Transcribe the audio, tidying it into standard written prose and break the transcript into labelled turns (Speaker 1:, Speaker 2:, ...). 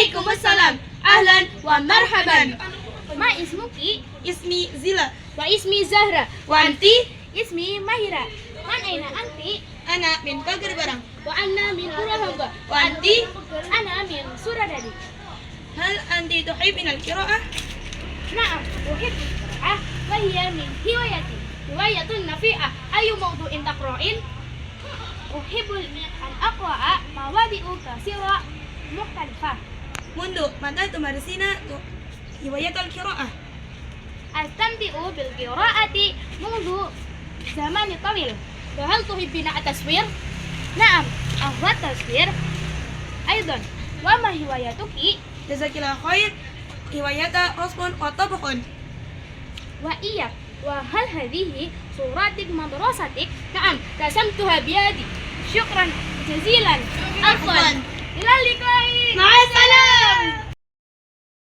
Speaker 1: Waalaikumsalam. Ahlan wa marhaban.
Speaker 2: ما اسمك؟
Speaker 1: Ismi Zila.
Speaker 2: واسمي زهرة.
Speaker 1: Wanti.
Speaker 2: اسمي ماهرة. من أين أنت؟
Speaker 1: Ana min Pagarbarang.
Speaker 2: وأنا من قرهبة.
Speaker 1: Wanti.
Speaker 2: أنا من سورادادي.
Speaker 1: Hal anti tuhibbin al-qira'ah?
Speaker 2: نعم أحب القراءة وهي من هوايتي. هواية نفيعة. أي موضوع تقرأين؟ أحب أن أقرأ مواضيع كثيرة مختلفة.
Speaker 1: Mundu, mata tumarsina hiwayat al-qira'ah.
Speaker 2: أستمتع بالقراءة منذ زمن طويل. وهل تحبين التصوير؟ نعم أهوى التصوير أيضا. وما هوايتك؟
Speaker 1: Jazakillah khair. Hiwayata rasbun wa tabkhun.
Speaker 2: وإياك. وهل هذه صورتك من دراستك؟ نعم رسمتها بيدي. شكرا جزيلا.
Speaker 1: عفواً.
Speaker 2: إلى اللقاء.